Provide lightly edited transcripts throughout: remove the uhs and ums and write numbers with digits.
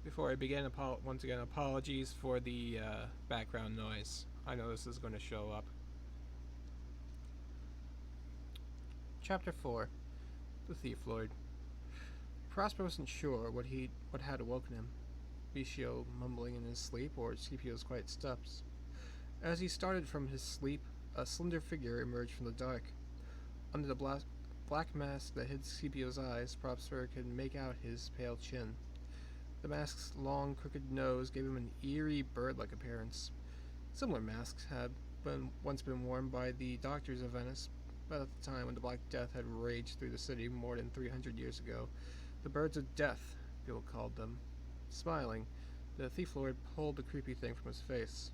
Before I begin, once again, apologies for the background noise. I know this is going to show up. Chapter 4. The Thief Lord. Prosper wasn't sure what had awoken him. Bicio mumbling in his sleep or Scipio's quiet steps. As he started from his sleep, a slender figure emerged from the dark. Under the black mask that hid Scipio's eyes, Prosper could make out his pale chin. The mask's long, crooked nose gave him an eerie, bird-like appearance. Similar masks had once been worn by the doctors of Venice, but at the time when the Black Death had raged through the city more than 300 years ago, the Birds of Death, people called them. Smiling, the thief lord pulled the creepy thing from his face.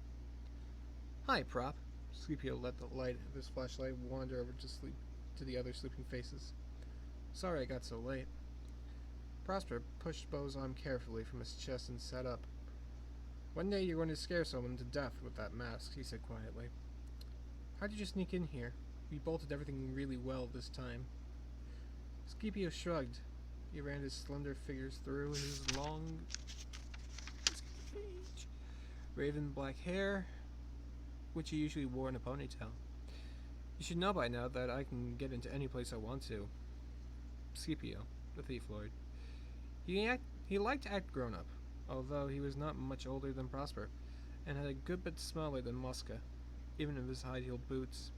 "Hi, Prop." Scipio let the light of his flashlight wander over to the other sleeping faces. "Sorry I got so late." Prosper pushed Bo's arm carefully from his chest and sat up. "One day you're going to scare someone to death with that mask," he said quietly. "How did you sneak in here? We bolted everything really well this time." Scipio shrugged. He ran his slender fingers through his long, raven black hair, which he usually wore in a ponytail. "You should know by now that I can get into any place I want to." Scipio, the thief lord. He liked to act grown up, although he was not much older than Prosper, and had a good bit smaller than Mosca, even in his high-heeled boots.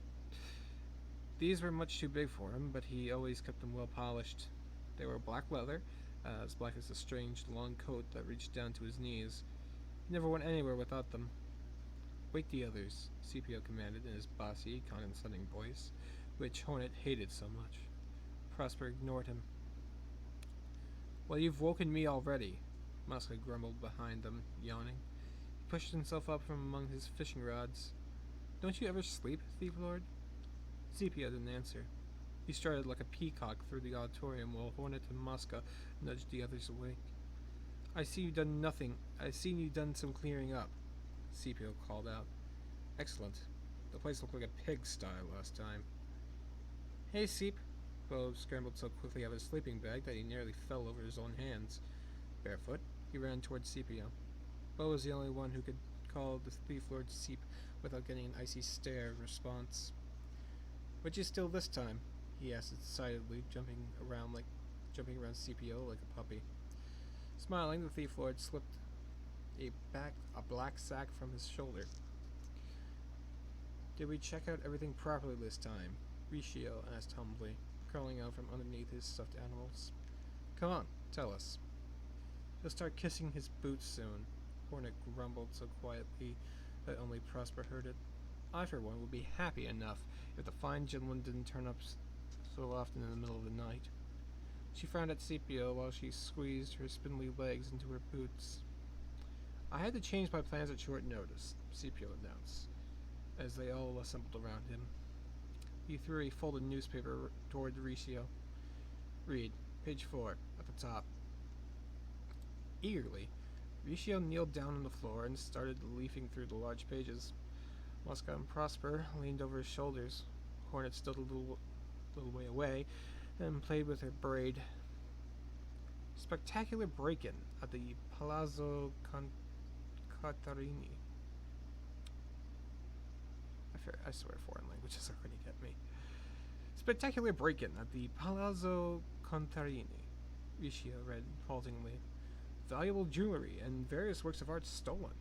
These were much too big for him, but he always kept them well polished. They were black leather, as black as the strange long coat that reached down to his knees. He never went anywhere without them. "Wake the others," Scipio commanded in his bossy, condescending voice, which Hornet hated so much. Prosper ignored him. "Well, you've woken me already," Mosca grumbled behind them, yawning. He pushed himself up from among his fishing rods. "Don't you ever sleep, thief lord?" Scipio didn't answer. He strutted like a peacock through the auditorium while Hornet and Mosca nudged the others awake. I see you've done some clearing up," Scipio called out. "Excellent. The place looked like a pigsty last time." "Hey, Scip." Bo scrambled so quickly out of his sleeping bag that he nearly fell over his own hands. Barefoot, he ran towards Scipio. Bo was the only one who could call the thief lord Scip without getting an icy stare in response. "What'd you steal this time?" he asked excitedly, jumping around Scipio like a puppy. Smiling, the thief lord slipped a black sack from his shoulder. "Did we check out everything properly this time?" Riccio asked humbly, crawling out from underneath his stuffed animals. "Come on, tell us." "He'll start kissing his boots soon," Hornet grumbled so quietly that only Prosper heard it. "I, for one, would be happy enough if the fine gentleman didn't turn up so often in the middle of the night." She frowned at Scipio while she squeezed her spindly legs into her boots. "I had to change my plans at short notice," Scipio announced, as they all assembled around him. He threw a folded newspaper toward Riccio. "Read, page 4, at the top." Eagerly, Riccio kneeled down on the floor and started leafing through the large pages. Mosca and Prosper leaned over his shoulders. Hornet stood a little way away and played with her braid. "Spectacular break-in at the Palazzo Contarini." I swear foreign languages are going to get me. "Spectacular break-in at the Palazzo Contarini," Riccio read haltingly. "Valuable jewelry and various works of art stolen.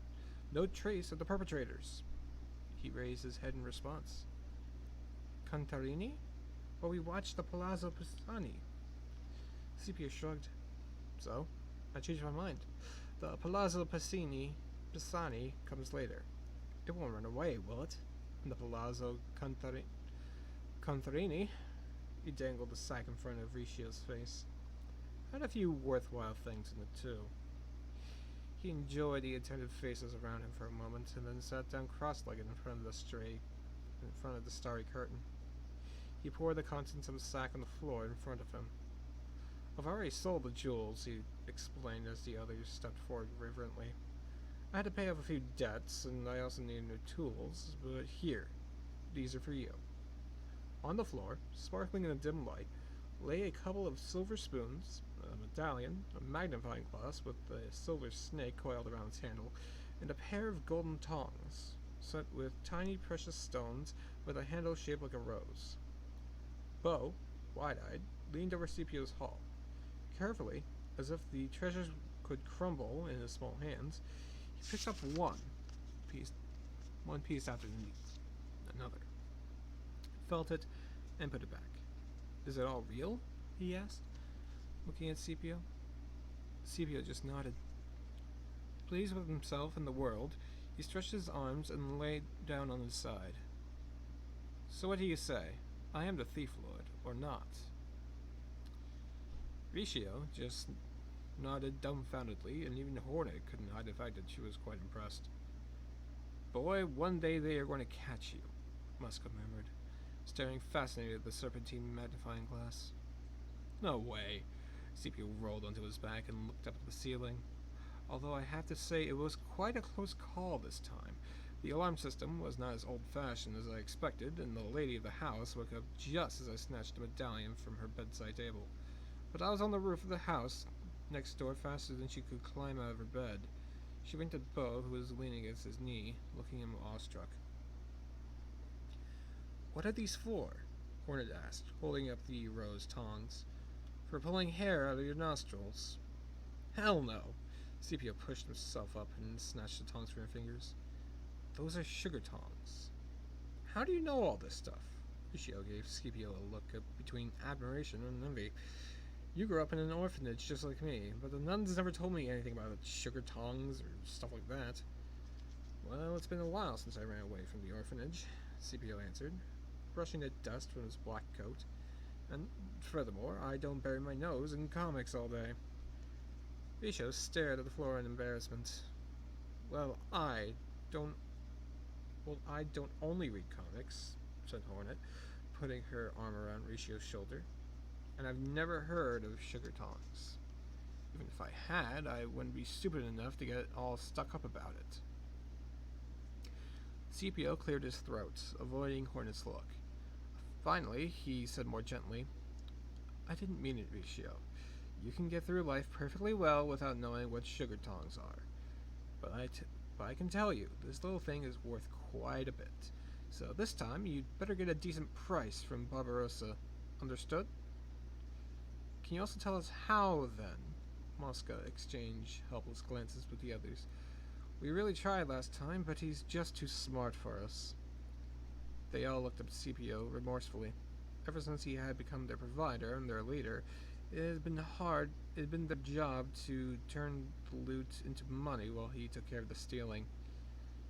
No trace of the perpetrators." He raised his head in response. "Contarini? Well, we watched the Palazzo Pisani." Scipio shrugged. "So? I changed my mind. The Palazzo Pisani comes later. It won't run away, will it? And the Palazzo Contarini," he dangled the sack in front of Riccio's face, "had a few worthwhile things in it, too." He enjoyed the attentive faces around him for a moment, and then sat down cross-legged in front of the starry curtain. He poured the contents of the sack on the floor in front of him. "I've already sold the jewels," he explained as the others stepped forward reverently. "I had to pay off a few debts, and I also needed new tools, but here, these are for you." On the floor, sparkling in the dim light, lay a couple of silver spoons, a medallion, a magnifying glass with a silver snake coiled around its handle, and a pair of golden tongs, set with tiny precious stones with a handle shaped like a rose. Bo, wide-eyed, leaned over Scipio's haul. Carefully, as if the treasures could crumble in his small hands, he picked up piece, one piece after another, felt it, and put it back. Is it all real? He asked, looking at Scipio. Scipio just nodded. Pleased with himself and the world, he stretched his arms and lay down on his side. So what do you say? I am the Thief Lord, or not? Riccio just nodded dumbfoundedly, and even Hornet couldn't hide the fact that she was quite impressed. Boy, one day they are going to catch you, Muska murmured, staring fascinated at the serpentine magnifying glass. No way. Scipio rolled onto his back and looked up at the ceiling. Although I have to say it was quite a close call this time. The alarm system was not as old-fashioned as I expected, and the lady of the house woke up just as I snatched the medallion from her bedside table. But I was on the roof of the house next door faster than she could climb out of her bed. She winked at Bo, who was leaning against his knee, looking at him awestruck. What are these for? Hornet asked, holding up the rose tongs. For pulling hair out of your nostrils. Hell no! Scipio pushed himself up and snatched the tongs from her fingers. Those are sugar tongs. How do you know all this stuff? Riccio gave Scipio a look between admiration and envy. You grew up in an orphanage just like me, but the nuns never told me anything about sugar tongs or stuff like that. Well, it's been a while since I ran away from the orphanage, Scipio answered, brushing the dust from his black coat. And furthermore, I don't bury my nose in comics all day. Riccio stared at the floor in embarrassment. I don't only read comics, said Hornet, putting her arm around Riccio's shoulder. And I've never heard of sugar tongs. Even if I had, I wouldn't be stupid enough to get all stuck up about it. Scipio cleared his throat, avoiding Hornet's look. Finally, he said more gently, I didn't mean it, Riccio. You can get through life perfectly well without knowing what sugar tongs are. But I can tell you, this little thing is worth quite a bit. So this time, you'd better get a decent price from Barbarossa. Understood? Can you also tell us how, then? Mosca exchanged helpless glances with the others. We really tried last time, but he's just too smart for us. They all looked at Scipio remorsefully. Ever since he had become their provider and their leader, it had been their job to turn the loot into money while he took care of the stealing.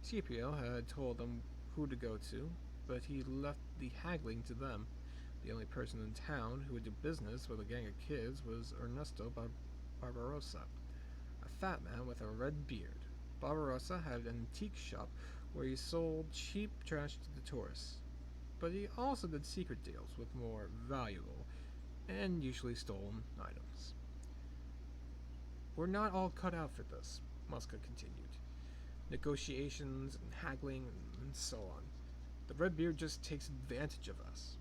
Scipio had told them who to go to, but he left the haggling to them. The only person in town who would do business with a gang of kids was Ernesto Barbarossa, a fat man with a red beard. Barbarossa had an antique shop where he sold cheap trash to the tourists, but he also did secret deals with more valuable and usually stolen items. We're not all cut out for this, Mosca continued. Negotiations and haggling and so on. The Redbeard just takes advantage of us.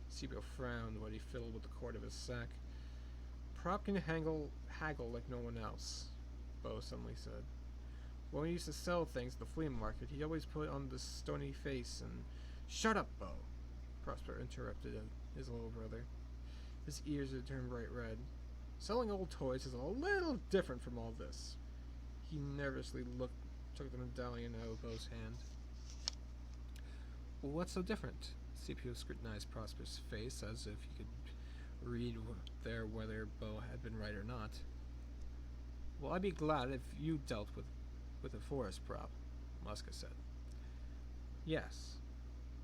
Scipio frowned while he fiddled with the cord of his sack. Prop can haggle like no one else, Bo suddenly said. When we used to sell things at the flea market, he always put on this stony face and... Shut up, Bo! Prosper interrupted his little brother. His ears had turned bright red. Selling old toys is a little different from all this. He nervously took the medallion out of Bo's hand. Well, what's so different? Scipio scrutinized Prosper's face as if he could read there whether Bo had been right or not. Well, I'd be glad if you dealt with a forest prop, Muska said. Yes.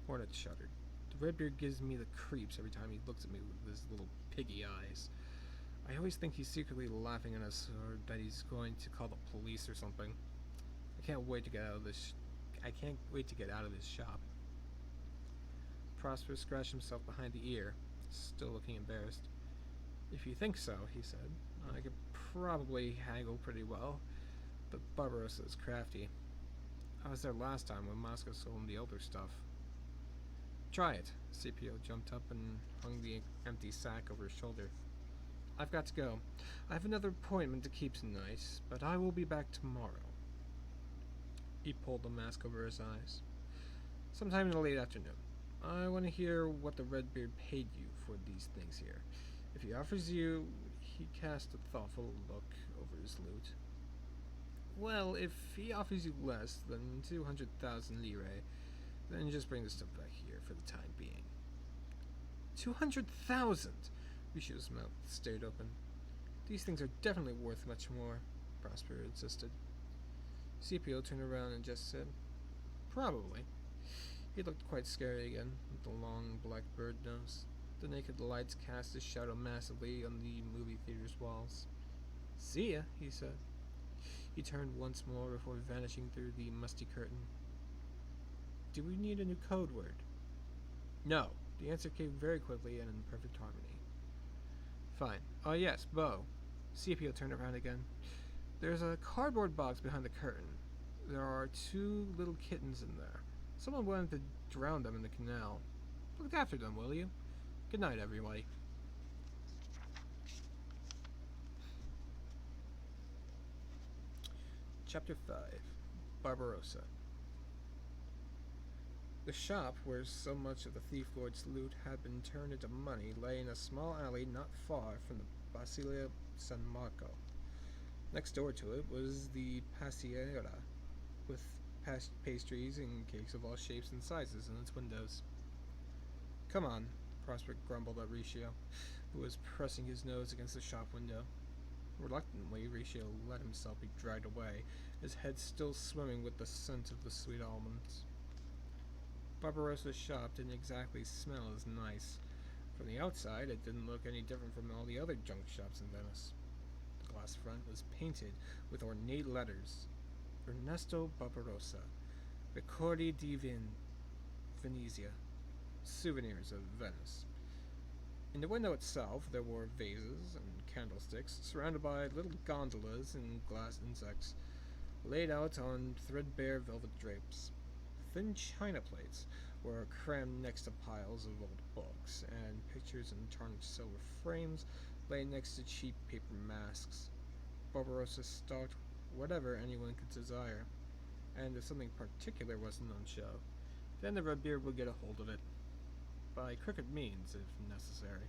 Hornet shuddered. The Redbeard gives me the creeps every time he looks at me with his little piggy eyes. I always think he's secretly laughing at us, or that he's going to call the police or something. I can't wait to get out of this shop. Prosper scratched himself behind the ear, still looking embarrassed. If you think so, he said, I could probably haggle pretty well, but Barbarossa is crafty. I was there last time when Moscow sold him the older stuff. Try it. Scipio jumped up and hung the empty sack over his shoulder. I've got to go. I have another appointment to keep tonight, but I will be back tomorrow. He pulled the mask over his eyes. Sometime in the late afternoon. I want to hear what the Redbeard paid you for these things here. If he offers you... He cast a thoughtful look over his loot. Well, if he offers you less than 200,000 lire, then just bring the stuff back here for the time being. 200,000! Rishio's mouth stayed open. These things are definitely worth much more, Prosper insisted. Scipio turned around and just said, Probably. He looked quite scary again, with the long black bird nose. The naked lights cast his shadow massively on the movie theater's walls. See ya, he said. He turned once more before vanishing through the musty curtain. Do we need a new code word? No. The answer came very quickly and in perfect harmony. Fine. Oh yes, Bo. Scipio turned around again. There's a cardboard box behind the curtain. There are 2 little kittens in there. Someone wanted to drown them in the canal. Look after them, will you? Good night, everybody. Chapter 5. Barbarossa. The shop where so much of the thief lord's loot had been turned into money lay in a small alley not far from the Basilia San Marco. Next door to it was the Pastiera, with pastries and cakes of all shapes and sizes in its windows. Come on, Prosper grumbled at Riccio, who was pressing his nose against the shop window. Reluctantly, Riccio let himself be dragged away, his head still swimming with the scent of the sweet almonds. Barbarossa's shop didn't exactly smell as nice. From the outside, it didn't look any different from all the other junk shops in Venice. The glass front was painted with ornate letters. Ernesto Barbarossa, Ricordi di Venezia, Souvenirs of Venice. In the window itself, there were vases and candlesticks surrounded by little gondolas and glass insects, laid out on threadbare velvet drapes. Thin china plates were crammed next to piles of old books, and pictures in tarnished silver frames lay next to cheap paper masks. Barbarossa stocked whatever anyone could desire, and if something particular wasn't on show, then the Redbeard would get a hold of it, by crooked means if necessary.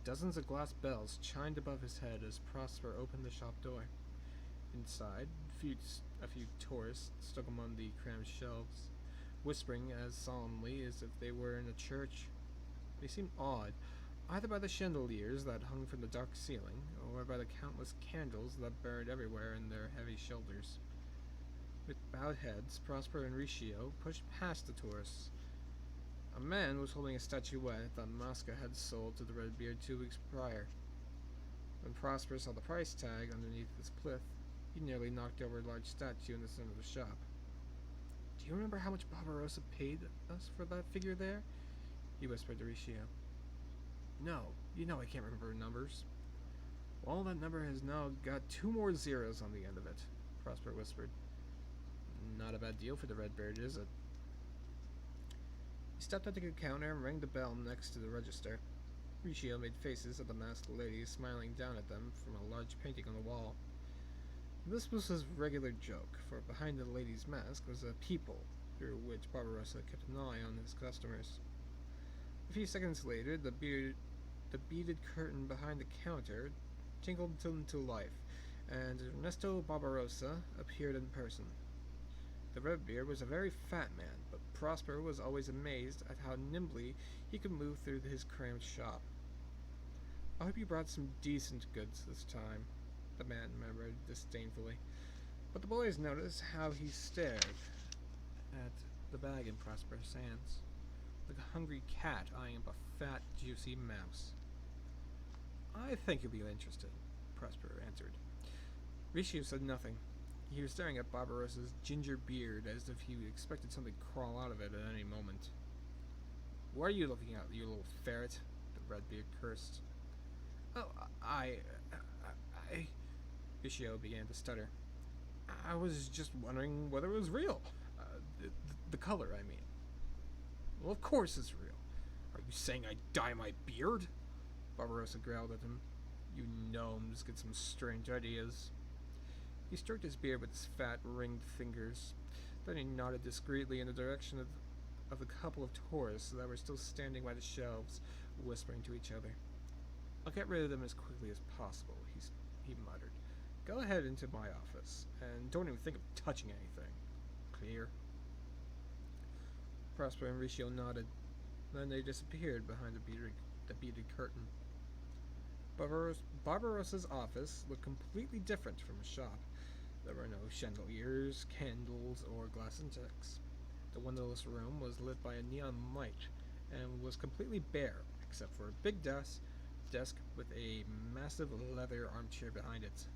Dozens of glass bells chimed above his head as Prosper opened the shop door. Inside, a few tourists stood among the crammed shelves, whispering as solemnly as if they were in a church. They seemed awed, either by the chandeliers that hung from the dark ceiling, or by the countless candles that burned everywhere in their heavy shelters. With bowed heads, Prosper and Riccio pushed past the tourists. A man was holding a statuette that Mosca had sold to the Redbeard 2 weeks prior. When Prosper saw the price tag underneath his plinth, he nearly knocked over a large statue in the center of the shop. Do you remember how much Barbarossa paid us for that figure there? He whispered to Riccio. No, you know I can't remember numbers. Well, that number has now got 2 more zeros on the end of it, Prosper whispered. Not a bad deal for the Redbeard, is it? He stepped up to the counter and rang the bell next to the register. Riccio made faces at the masked lady smiling down at them from a large painting on the wall. This was his regular joke, for behind the lady's mask was a peephole, through which Barbarossa kept an eye on his customers. A few seconds later, the beaded curtain behind the counter tingled into life, and Ernesto Barbarossa appeared in person. The Redbeard was a very fat man, but Prosper was always amazed at how nimbly he could move through his crammed shop. I hope you brought some decent goods this time, the man murmured disdainfully, but the boys noticed how he stared at the bag in Prosper's hands, like a hungry cat eyeing up a fat, juicy mouse. I think you'll be interested, Prosper answered. Riccio said nothing. He was staring at Barbarossa's ginger beard as if he expected something to crawl out of it at any moment. What are you looking at, you little ferret? The Redbeard cursed. Oh, I... Riccio began to stutter. I was just wondering whether it was real. The color, I mean. Well, of course it's real. Are you saying I dye my beard? Barbarossa growled at him. You gnomes get some strange ideas. He stroked his beard with his fat, ringed fingers. Then he nodded discreetly in the direction of a couple of tourists that were still standing by the shelves, whispering to each other. I'll get rid of them as quickly as possible, he muttered. Go ahead into my office, and don't even think of touching anything. Clear? Prosper and Riccio nodded. Then they disappeared behind the beaded curtain. Barbarossa's office looked completely different from his shop. There were no chandeliers, candles, or glass insects. The windowless room was lit by a neon light and was completely bare, except for a big desk with a massive leather armchair behind it,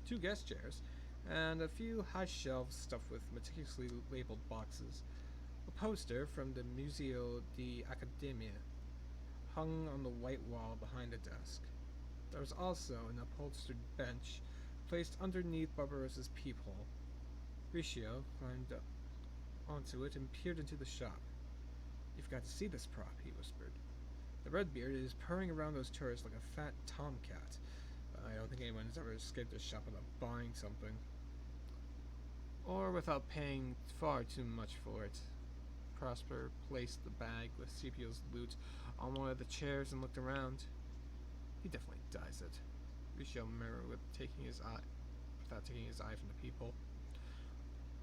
two guest chairs, and a few high shelves stuffed with meticulously labeled boxes. A poster from the Museo di Accademia hung on the white wall behind the desk. There was also an upholstered bench placed underneath Barbarossa's peephole. Riccio climbed up onto it and peered into the shop. You've got to see this prop, he whispered. The Redbeard is purring around those tourists like a fat tomcat. I don't think anyone has ever escaped this shop without buying something. Or without paying far too much for it. Prosper placed the bag with Scipio's loot on one of the chairs and looked around. He definitely does it, Riccio murmured without taking his eye from the people.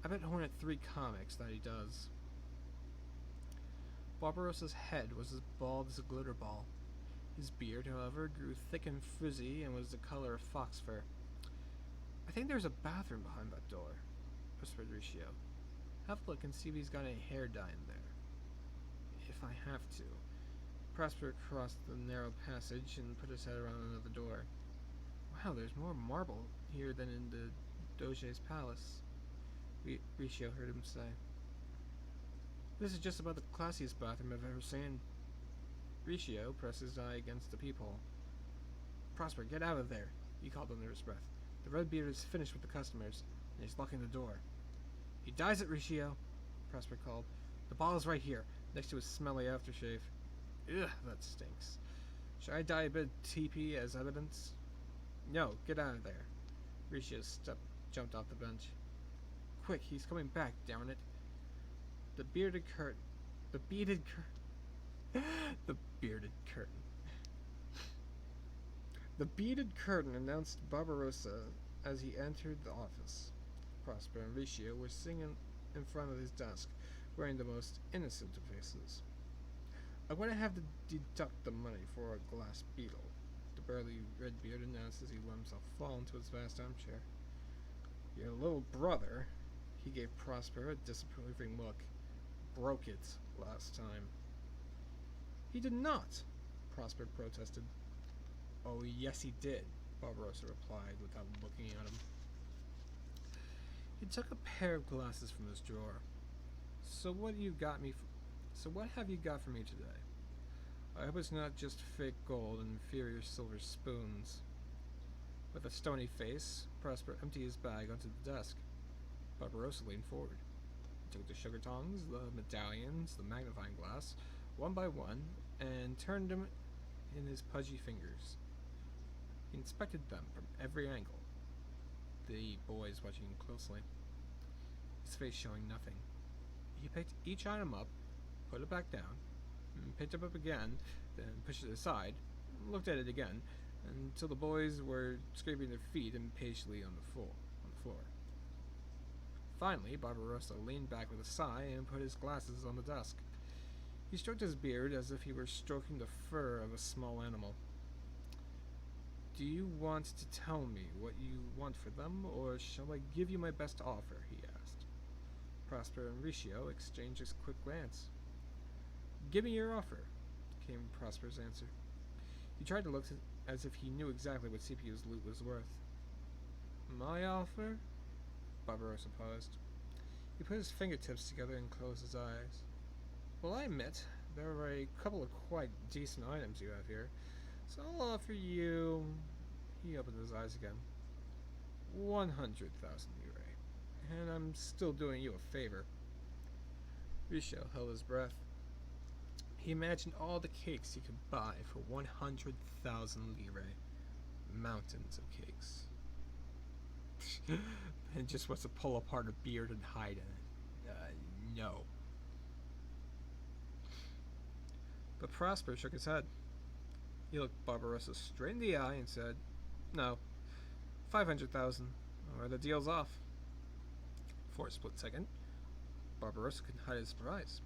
I bet Hornet 3 comics that he does. Barbarossa's head was as bald as a glitter ball. His beard, however, grew thick and frizzy and was the color of fox fur. I think there's a bathroom behind that door, whispered Riccio. Have a look and see if he's got any hair dye in there. If I have to. Prosper crossed the narrow passage and put his head around another door. Wow, there's more marble here than in the Doge's palace, Riccio heard him say. This is just about the classiest bathroom I've ever seen. Riccio pressed his eye against the peephole. Prosper, get out of there, he called under his breath. The Redbeard is finished with the customers, and he's locking the door. He dyes it, Riccio, Prosper called. The bottle is right here, next to his smelly aftershave. Ugh, that stinks. Should I dye a bit of TP as evidence? No, get out of there. Riccio jumped off the bench. Quick, he's coming back, darn it. The bearded curtain. The bearded curtain. The beaded curtain announced Barbarossa as he entered the office. Prosper and Riccio were sitting in front of his desk, wearing the most innocent of faces. I'm going to have to deduct the money for a glass beetle, the burly Redbeard announced as he let himself fall into his vast armchair. Your little brother, he gave Prosper a disapproving look, broke it last time. He did not, Prosper protested. Oh, yes he did, Barbarossa replied without looking at him. He took a pair of glasses from his drawer. So what have you got for me today? I hope it's not just fake gold and inferior silver spoons. With a stony face, Prosper emptied his bag onto the desk. Barbarossa leaned forward. He took the sugar tongs, the medallions, the magnifying glass, one by one, and turned them in his pudgy fingers. He inspected them from every angle, the boys watching him closely, his face showing nothing. He picked each item up, put it back down, and picked it up again, then pushed it aside, and looked at it again, until the boys were scraping their feet impatiently on the floor. Finally, Barbarossa leaned back with a sigh and put his glasses on the desk. He stroked his beard as if he were stroking the fur of a small animal. Do you want to tell me what you want for them, or shall I give you my best offer? He asked. Prosper and Riccio exchanged a quick glance. Give me your offer, came Prosper's answer. He tried to look as if he knew exactly what Scipio's loot was worth. My offer? Barbarossa paused. He put his fingertips together and closed his eyes. Well, I admit, there are a couple of quite decent items you have here, so I'll offer you... He opened his eyes again. 100,000 lire. And I'm still doing you a favor. Riccio held his breath. He imagined all the cakes he could buy for 100,000 lire. mountains of cakes. And just wants to pull apart a beard and hide in it. No. But Prosper shook his head. He looked Barbarossa straight in the eye and said, "No, 500,000, or the deal's off." For a split second, Barbarossa couldn't hide his surprise.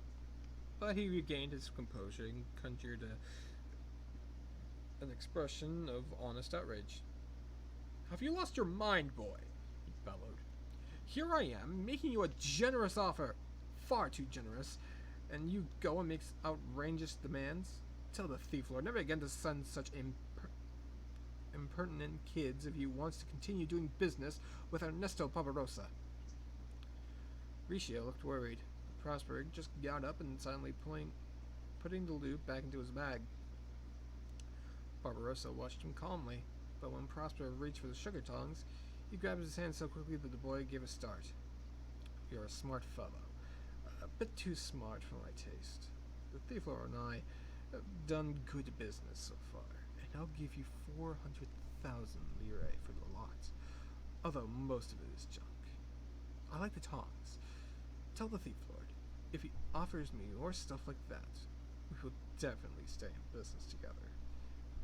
But he regained his composure and conjured an expression of honest outrage. "Have you lost your mind, boy?" he bellowed. "Here I am, making you a generous offer. Far too generous. And you go and make outrageous demands? Tell the thief lord never again to send such impertinent kids if he wants to continue doing business with Ernesto Barbarossa." Riccio looked worried. Prosper just got up and silently putting the loot back into his bag. Barbarossa watched him calmly, but when Prosper reached for the sugar tongs, he grabbed his hand so quickly that the boy gave a start. "You're a smart fellow. A bit too smart for my taste. The thief lord and I have done good business so far, and I'll give you 400,000 lire for the lot, although most of it is junk. I like the tongs. Tell the thief lord, if he offers me more stuff like that, we will definitely stay in business together,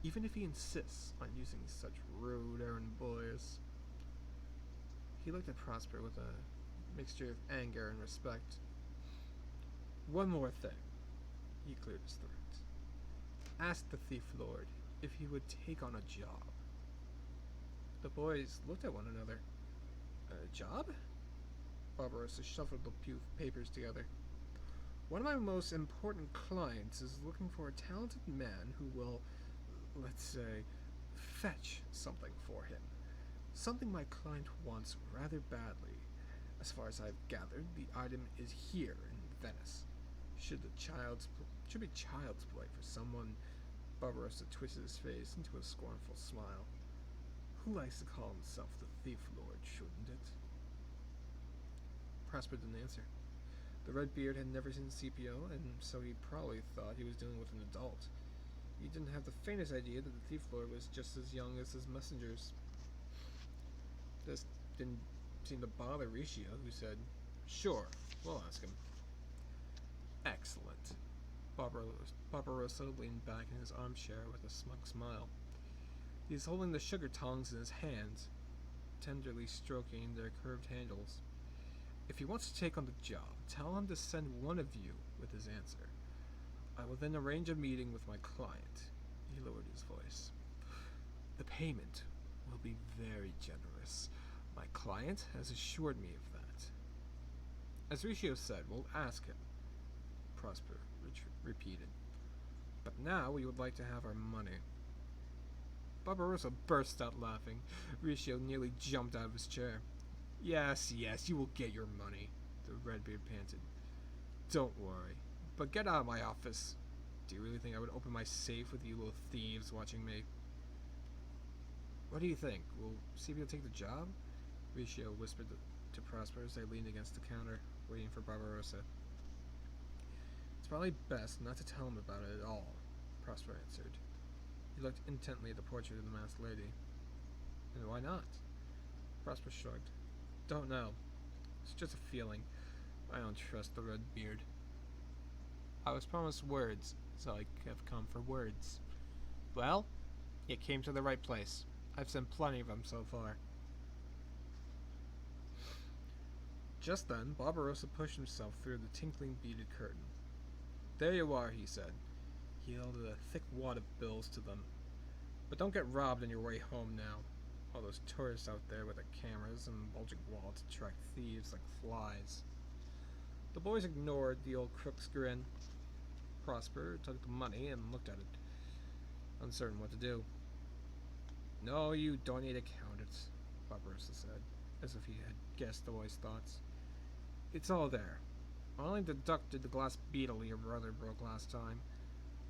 even if he insists on using such rude errand boys." He looked at Prosper with a mixture of anger and respect. "One more thing." He cleared his throat. "Ask the thief lord if he would take on a job." The boys looked at one another. "A job?" Barbarossa shuffled the papers together. "One of my most important clients is looking for a talented man who will, let's say, fetch something for him. Something my client wants rather badly. As far as I've gathered, the item is here in Venice. Should be child's play for someone." Barbarossa twisted his face into a scornful smile. "Who likes to call himself the thief lord, shouldn't it?" Prosper didn't answer. The red beard had never seen Scipio, and so he probably thought he was dealing with an adult. He didn't have the faintest idea that the thief lord was just as young as his messengers. This didn't seem to bother Riccio, who said, "Sure, we'll ask him." "Excellent." Barbarossa leaned back in his armchair with a smug smile. He was holding the sugar tongs in his hands, tenderly stroking their curved handles. "If he wants to take on the job, tell him to send one of you with his answer. I will then arrange a meeting with my client." He lowered his voice. "The payment will be very generous. My client has assured me of that." "As Riccio said, we'll ask him," Prosper repeated. "But now we would like to have our money." Barbarossa burst out laughing. Riccio nearly jumped out of his chair. Yes, you will get your money," the Redbeard panted. "Don't worry. But get out of my office. Do you really think I would open my safe with you little thieves watching me?" "What do you think? Will Scipio take the job?" Riccio whispered to Prosper as they leaned against the counter, waiting for Barbarossa. "It's probably best not to tell him about it at all," Prosper answered. He looked intently at the portrait of the masked lady. "And why not?" Prosper shrugged. "Don't know. It's just a feeling. I don't trust the red beard. I was promised words, so I have come for words." "Well, you came to the right place. I've sent plenty of them so far." Just then, Barbarossa pushed himself through the tinkling beaded curtain. "There you are," he said. He held a thick wad of bills to them. "But don't get robbed on your way home now. All those tourists out there with their cameras and bulging wallets attract thieves like flies." The boys ignored the old crook's grin. Prosper took the money and looked at it, uncertain what to do. "No, you don't need to count it," Barbarossa said, as if he had guessed the boy's thoughts. "It's all there. I only deducted the glass beetle your brother broke last time.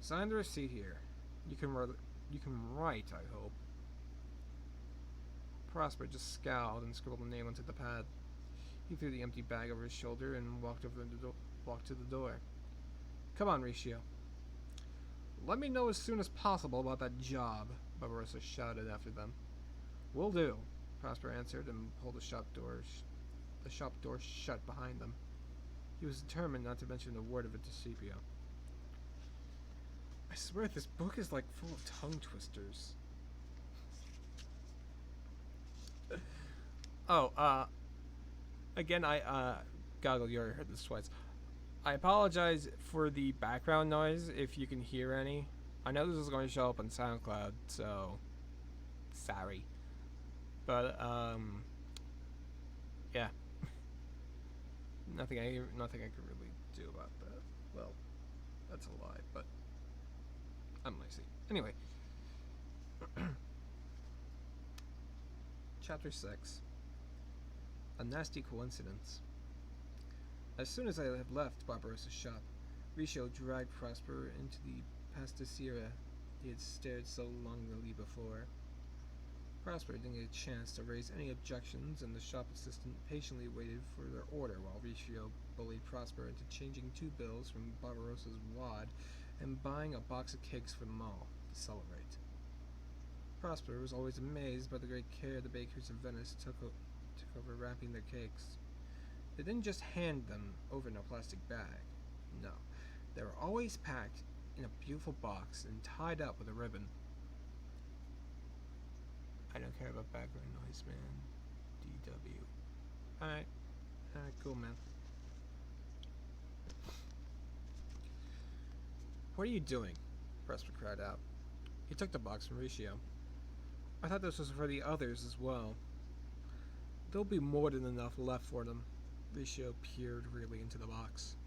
Sign the receipt here. You can write, I hope." Prosper just scowled and scribbled a name onto the pad. He threw the empty bag over his shoulder and walked to the door. "Come on, Riccio." "Let me know as soon as possible about that job," Barbarossa shouted after them. Will do, Prosper answered and pulled the shop door shut behind them. He was determined not to mention a word of it to Scipio. I swear this book is like full of tongue twisters. Oh, again, Goggle, you already heard this twice. I apologize for the background noise if you can hear any. I know this is going to show up on SoundCloud, so sorry. But yeah, nothing I could really do about that. Well, that's a lie, but I'm lazy. Anyway, Chapter 6. A nasty coincidence. As soon as I had left Barbarossa's shop, Riccio dragged Prosper into the pasticceria he had stared so longingly before. Prosper didn't get a chance to raise any objections, and the shop assistant patiently waited for their order while Riccio bullied Prosper into changing 2 bills from Barbarossa's wad and buying a box of cakes for them all to celebrate. Prosper was always amazed by the great care the bakers of Venice took over wrapping their cakes. They didn't just hand them over in a plastic bag. No, they were always packed in a beautiful box and tied up with a ribbon. I don't care about background noise, man. DW. Alright, cool, man. What are you doing? Prosper cried out. He took the box from Riccio. I thought this was for the others as well. There'll be more than enough left for them. Riccio peered wearily into the box.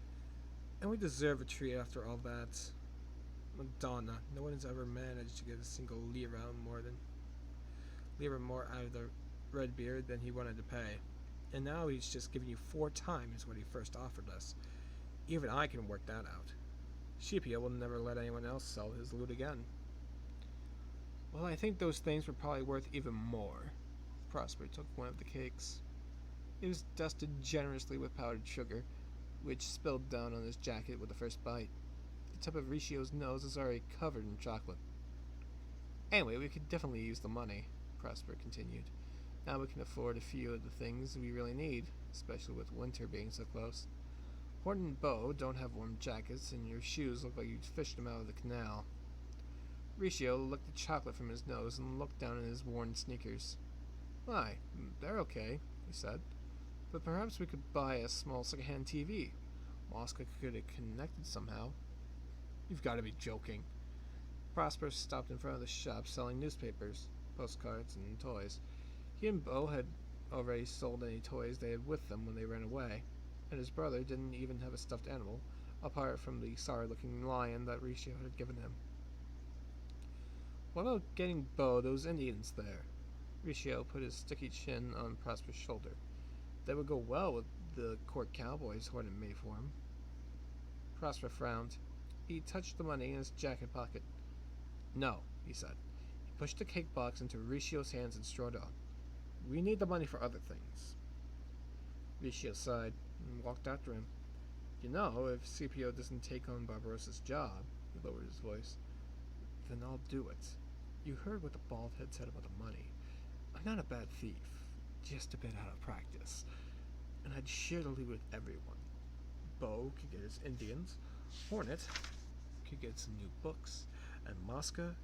And we deserve a treat after all that. Madonna, no one has ever managed to get a single lira more out of the red beard than he wanted to pay. And now he's just giving you 4 times what he first offered us. Even I can work that out. Scipio will never let anyone else sell his loot again. Well, I think those things were probably worth even more. Prosper took one of the cakes. It was dusted generously with powdered sugar, which spilled down on his jacket with the first bite. The tip of Riccio's nose was already covered in chocolate. Anyway, we could definitely use the money, Prosper continued. Now we can afford a few of the things we really need, especially with winter being so close. Horton and Bo don't have warm jackets, and your shoes look like you'd fished them out of the canal. Riccio licked the chocolate from his nose and looked down at his worn sneakers. Why, they're okay, he said. But perhaps we could buy a small second-hand TV. Mosca could get it connected somehow. You've got to be joking. Prosper stopped in front of the shop selling newspapers, postcards, and toys. He and Bo had already sold any toys they had with them when they ran away, and his brother didn't even have a stuffed animal, apart from the sorry-looking lion that Riccio had given him. What about getting Bo those Indians there? Riccio put his sticky chin on Prosper's shoulder. They would go well with the court cowboys Horton made for him. Prosper frowned. He touched the money in his jacket pocket. No, he said. He pushed the cake box into Riccio's hands and strode on. We need the money for other things. Riccio sighed and walked after him. You know, if Scipio doesn't take on Barbarossa's job, he lowered his voice, then I'll do it. You heard what the bald head said about the money. I'm not a bad thief, just a bit out of practice. And I'd share the loot with everyone. Bo could get his Indians, Hornet could get some new books, and Mosca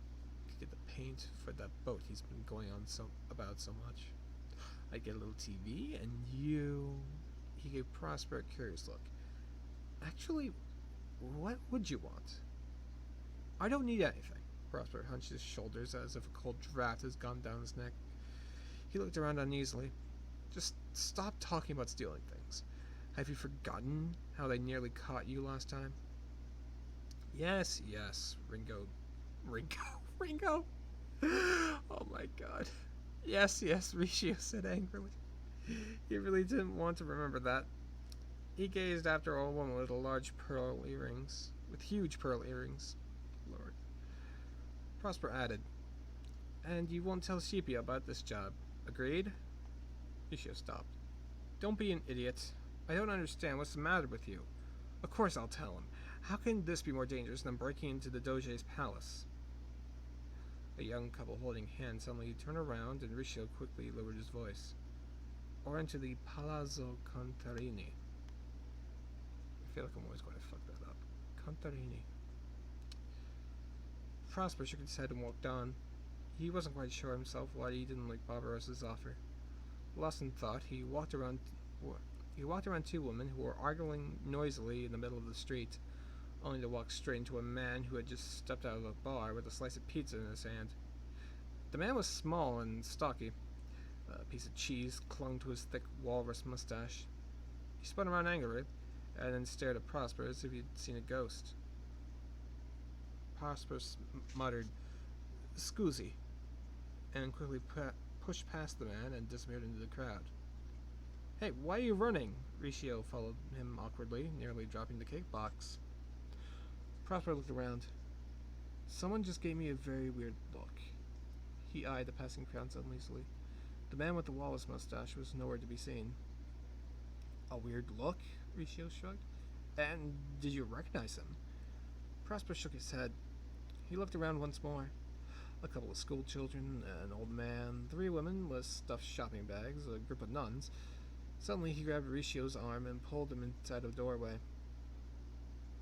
could get the paint for that boat he's been going on about so much. I'd get a little TV, and you... He gave Prosper a curious look. Actually, what would you want? I don't need anything. Prosper hunched his shoulders as if a cold draft has gone down his neck. He looked around uneasily. Just stop talking about stealing things. Have you forgotten how they nearly caught you last time? Yes, Ringo. Oh my god. Yes, Riccio said angrily. He really didn't want to remember that. He gazed after a woman with huge pearl earrings. Lord. Prosper added, and you won't tell Scipio about this job. Agreed? Riccio stopped. Don't be an idiot. I don't understand what's the matter with you. Of course I'll tell him. How can this be more dangerous than breaking into the Doge's palace? A young couple holding hands suddenly turned around, and Riccio quickly lowered his voice. Or into the Palazzo Contarini. I feel like I'm always going to fuck that up. Contarini. Prosper shook his head and walked on. He wasn't quite sure himself why he didn't like Barbarossa's offer. Lost in thought, he walked around two women who were arguing noisily in the middle of the street, only to walk straight into a man who had just stepped out of a bar with a slice of pizza in his hand. The man was small and stocky. A piece of cheese clung to his thick walrus mustache. He spun around angrily, and then stared at Prosper as if he'd seen a ghost. Prosper muttered, "Scusi," and quickly pushed past the man and disappeared into the crowd. "Hey, why are you running?" Riccio followed him awkwardly, nearly dropping the cake box. Prosper looked around. Someone just gave me a very weird look. He eyed the passing crowd uneasily. The man with the walrus mustache was nowhere to be seen. "A weird look?" Riccio shrugged. "And did you recognize him?" Prosper shook his head. He looked around once more. A couple of school children, an old man, 3 women with stuffed shopping bags, a group of nuns. Suddenly he grabbed Riccio's arm and pulled him inside a doorway.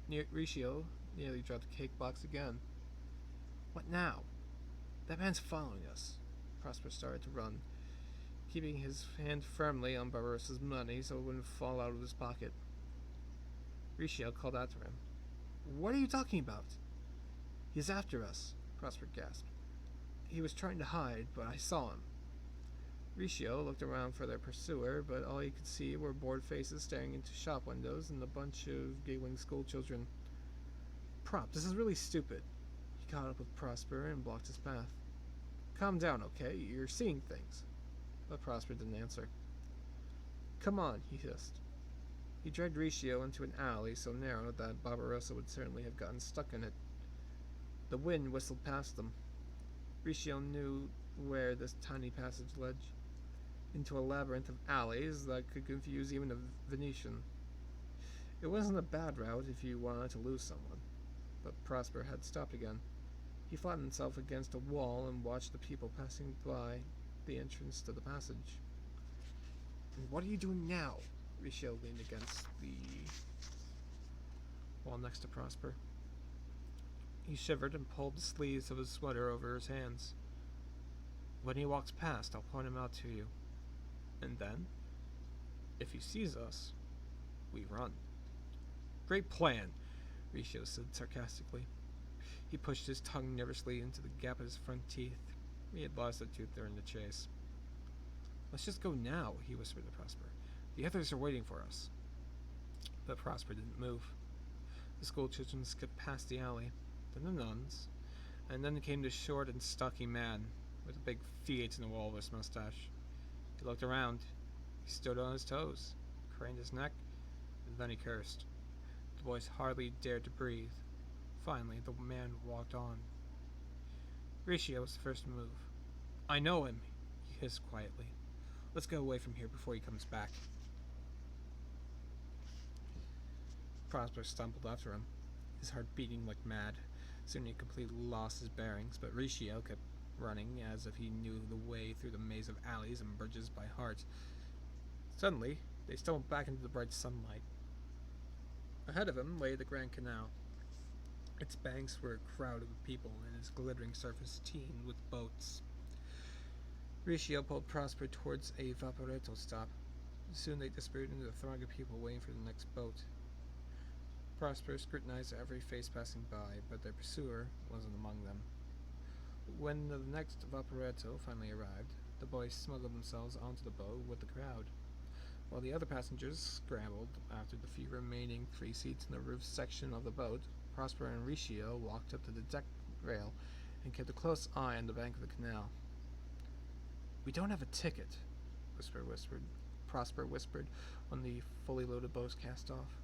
Riccio nearly dropped the cake box again. "What now?" "That man's following us." Prosper started to run, keeping his hand firmly on Barbarossa's money so it wouldn't fall out of his pocket. Riccio called after him. "What are you talking about?" "He's after us," Prosper gasped. "He was trying to hide, but I saw him." Riccio looked around for their pursuer, but all he could see were bored faces staring into shop windows and a bunch of giggling schoolchildren. "Prop, this is really stupid." He caught up with Prosper and blocked his path. "Calm down, okay? You're seeing things." But Prosper didn't answer. "Come on," he hissed. He dragged Riccio into an alley so narrow that Barbarossa would certainly have gotten stuck in it. The wind whistled past them. Riccio knew where this tiny passage led, into a labyrinth of alleys that could confuse even a Venetian. It wasn't a bad route if you wanted to lose someone, but Prosper had stopped again. He flattened himself against a wall and watched the people passing by the entrance to the passage. "What are you doing now?" Riccio leaned against the wall next to Prosper. He shivered and pulled the sleeves of his sweater over his hands. "When he walks past, I'll point him out to you. And then, if he sees us, we run." "Great plan," Riccio said sarcastically. He pushed his tongue nervously into the gap of his front teeth. He had lost a tooth during the chase. "Let's just go now," he whispered to Prosper. "The others are waiting for us." But Prosper didn't move. The schoolchildren skipped past the alley, then the nuns, and then came the short and stocky man with a big Fiat and a walrus mustache. He looked around. He stood on his toes, craned his neck, and then he cursed. The boys hardly dared to breathe. Finally, the man walked on. Riccio was the first to move. "I know him," he hissed quietly. "Let's get away from here before he comes back." Prosper stumbled after him, his heart beating like mad. Soon he completely lost his bearings, but Riccio kept running as if he knew the way through the maze of alleys and bridges by heart. Suddenly, they stumbled back into the bright sunlight. Ahead of him lay the Grand Canal. Its banks were crowded with people, and its glittering surface teemed with boats. Riccio pulled Prosper towards a vaporetto stop. Soon they disappeared into the throng of people waiting for the next boat. Prosper scrutinized every face passing by, but their pursuer wasn't among them. When the next vaporetto finally arrived, the boys smuggled themselves onto the boat with the crowd, while the other passengers scrambled after the few remaining 3 seats in the roof section of the boat. Prosper and Riccio walked up to the deck rail and kept a close eye on the bank of the canal. "We don't have a ticket," Prosper whispered when the fully loaded boats cast off.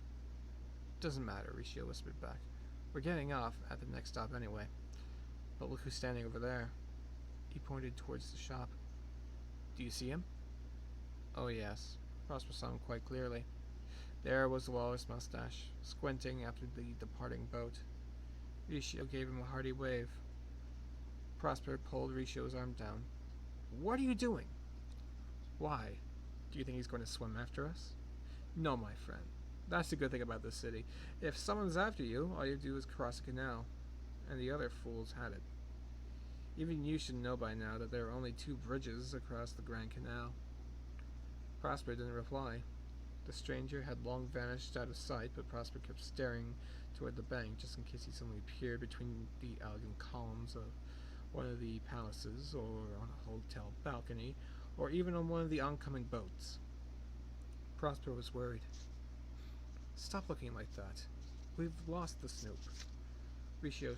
"Doesn't matter," Riccio whispered back. "We're getting off at the next stop anyway. But look who's standing over there." He pointed towards the shop. "Do you see him?" Oh yes, Prosper saw him quite clearly. There was the walrus mustache, squinting after the departing boat. Riccio gave him a hearty wave. Prosper pulled Ricio's arm down. What are you doing? Why? Do you think he's going to swim after us? No, my friend. That's the good thing about this city. If someone's after you, all you do is cross a canal. And the other fools had it. Even you should know by now that there are only 2 bridges across the Grand Canal. Prosper didn't reply. The stranger had long vanished out of sight, but Prosper kept staring toward the bank just in case he suddenly appeared between the elegant columns of one of the palaces, or on a hotel balcony, or even on one of the oncoming boats. Prosper was worried. Stop looking like that. We've lost the snoop. Ricio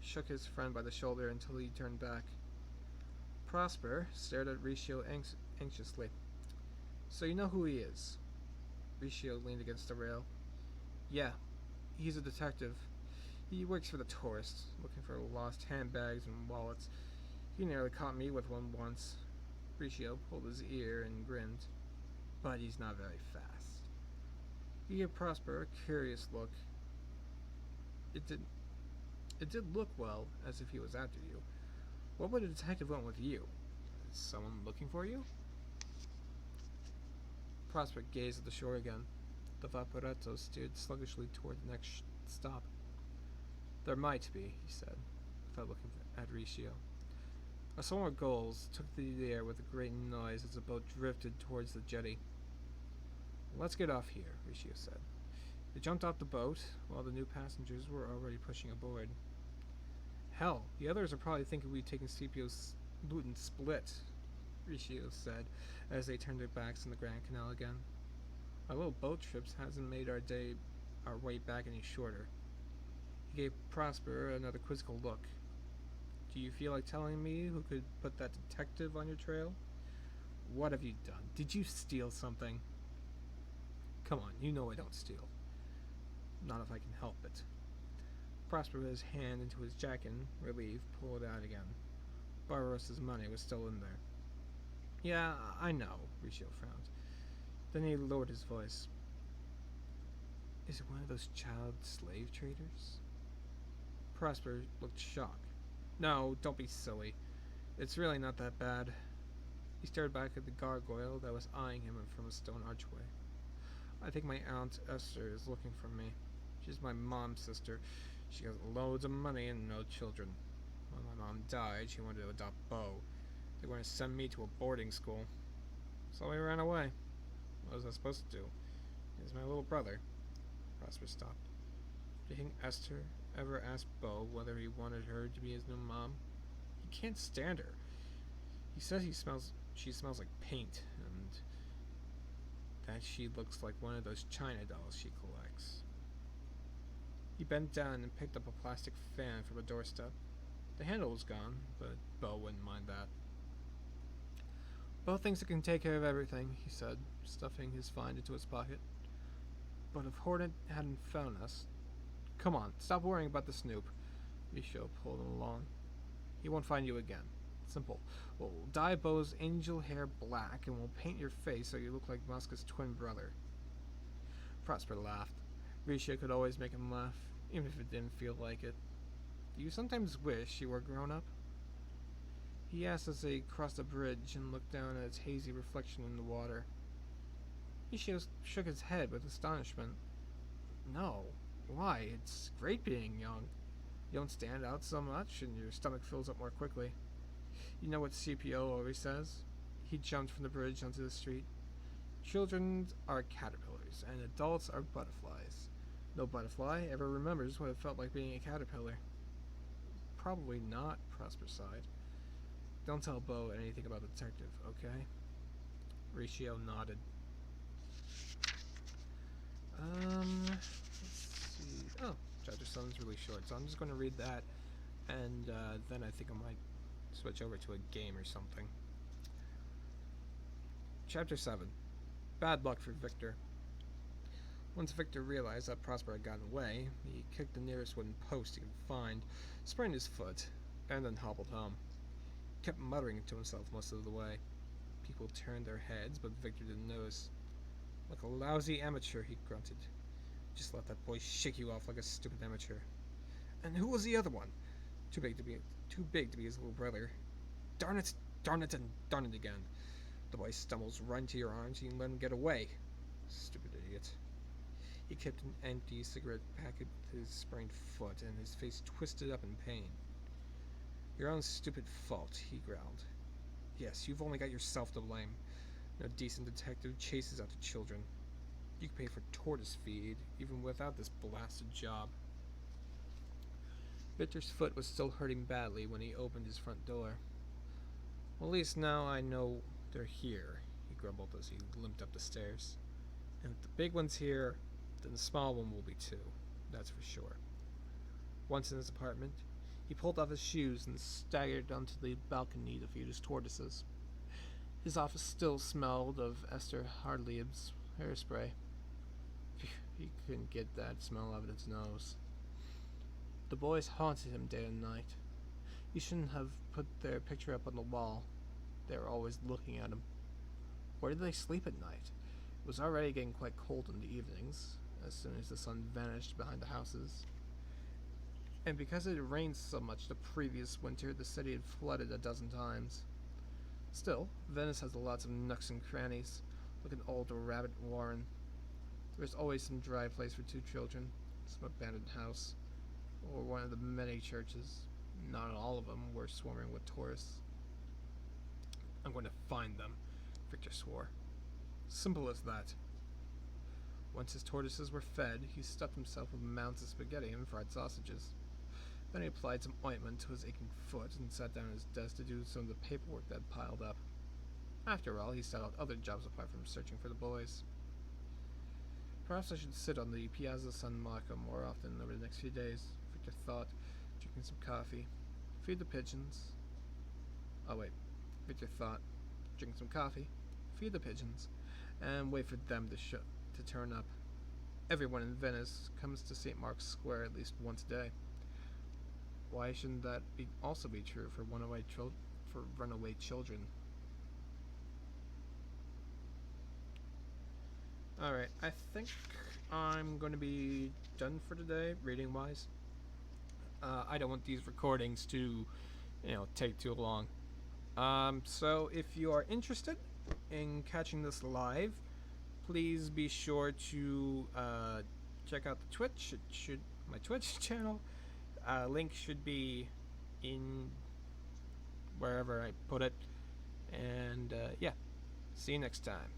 shook his friend by the shoulder until he turned back. Prosper stared at Ricio anxiously. So you know who he is? Ricio leaned against the rail. Yeah, he's a detective. He works for the tourists, looking for lost handbags and wallets. He nearly caught me with one once. Ricio pulled his ear and grinned. But he's not very fast. He gave Prosper a curious look. It did look, well, as if he was after you. What would a detective want with you? Is someone looking for you? Prosper gazed at the shore again. The Vaporetto steered sluggishly toward the next stop. There might be, he said, without looking at Ricio. A swarm of gulls took the air with a great noise as the boat drifted towards the jetty. Let's get off here, Ricio said. They jumped off the boat, while the new passengers were already pushing aboard. Hell, the others are probably thinking we've taken Scipio's loot and split, Ricio said, as they turned their backs on the Grand Canal again. Our little boat trips hasn't made our way back any shorter. He gave Prosper another quizzical look. Do you feel like telling me who could put that detective on your trail? What have you done? Did you steal something? Come on, you know I don't steal. Not if I can help it. Prosper put his hand into his jacket and, relieved, pulled it out again. Barbarossa's money was still in there. Yeah, I know, Ricio frowned. Then he lowered his voice. Is it one of those child slave traders? Prosper looked shocked. No, don't be silly. It's really not that bad. He stared back at the gargoyle that was eyeing him from a stone archway. I think my Aunt Esther is looking for me. She's my mom's sister. She has loads of money and no children. When my mom died, she wanted to adopt Bo. They were going to send me to a boarding school. So I ran away. What was I supposed to do? He's my little brother. Prosper stopped. Do you think Esther ever asked Bo whether he wanted her to be his new mom? He can't stand her. He says she smells like paint, and that she looks like one of those China dolls she collects. He bent down and picked up a plastic fan from a doorstep. The handle was gone, but Bo wouldn't mind that. Bo thinks it can take care of everything, he said, stuffing his find into his pocket. But if Hornet hadn't found us... Come on, stop worrying about the snoop. Ricio pulled him along. He won't find you again. Simple. We'll dye Bo's angel hair black, and we'll paint your face so you look like Muska's twin brother. Prosper laughed. Ricio could always make him laugh, even if it didn't feel like it. Do you sometimes wish you were grown up? He asked as they crossed a bridge and looked down at its hazy reflection in the water. Ricio shook his head with astonishment. No. Why? It's great being young. You don't stand out so much, and your stomach fills up more quickly. You know what CPO always says? He jumped from the bridge onto the street. Children are caterpillars, and adults are butterflies. No butterfly ever remembers what it felt like being a caterpillar. Probably not, Prosper sighed. Don't tell Bo anything about the detective, okay? Ricio nodded. Let's see. Oh, Chapter 7's really short, so I'm just going to read that, and then I think I might switch over to a game or something. Chapter 7. Bad luck for Victor. Once Victor realized that Prosper had gotten away, he kicked the nearest wooden post he could find, sprained his foot, and then hobbled home. He kept muttering to himself most of the way. People turned their heads, but Victor didn't notice. Like a lousy amateur, he grunted. Just let that boy shake you off like a stupid amateur. And who was the other one? Too big to Too big to be his little brother. Darn it, and darn it again. The boy stumbles right into your arms and you let him get away. Stupid idiot. He kept an empty cigarette packet with his sprained foot and his face twisted up in pain. Your own stupid fault, he growled. Yes, you've only got yourself to blame. No decent detective chases after children. You can pay for tortoise feed, even without this blasted job. Victor's foot was still hurting badly when he opened his front door. Well, at least now I know they're here, he grumbled as he limped up the stairs. And if the big one's here, then the small one will be too. That's for sure. Once in his apartment, he pulled off his shoes and staggered onto the balcony to feed his tortoises. His office still smelled of Esther Hartlieb's hairspray. He couldn't get that smell out of his nose. The boys haunted him day and night. He shouldn't have put their picture up on the wall. They were always looking at him. Where did they sleep at night? It was already getting quite cold in the evenings, as soon as the sun vanished behind the houses. And because it had rained so much the previous winter, the city had flooded a dozen times. Still, Venice has lots of nooks and crannies, like an old rabbit warren. There's always some dry place for two children, some abandoned house, or one of the many churches. Not all of them were swarming with tourists. I'm going to find them, Victor swore. Simple as that. Once his tortoises were fed, he stuffed himself with mounds of spaghetti and fried sausages. Then he applied some ointment to his aching foot and sat down at his desk to do some of the paperwork that had piled up. After all, he set out other jobs apart from searching for the boys. Perhaps I should sit on the Piazza San Marco more often over the next few days, Victor thought, drinking some coffee. Feed the pigeons. Oh wait, Victor thought, drink some coffee, feed the pigeons, and wait for them to turn up. Everyone in Venice comes to St. Mark's Square at least once a day. Why shouldn't that also be true for runaway children? Alright, I think I'm going to be done for today, reading-wise. I don't want these recordings to, take too long. So if you are interested in catching this live, please be sure to check out the Twitch. My Twitch channel. Link should be in wherever I put it. And yeah, see you next time.